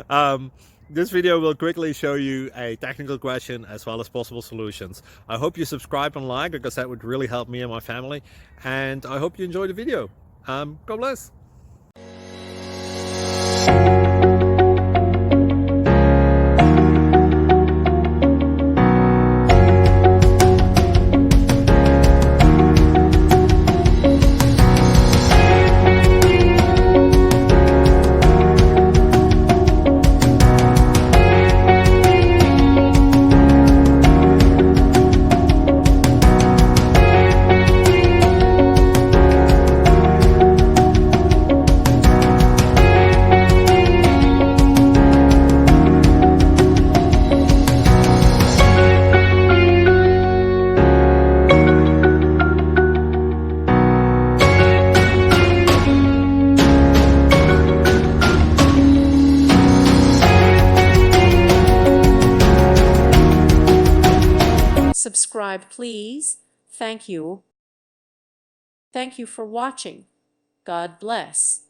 um, this video will quickly show you a technical question as well as possible solutions. I hope you subscribe and like, because that would really help me and my family. And I hope you enjoy the video. God bless. Subscribe, please. Thank you. Thank you for watching. God bless.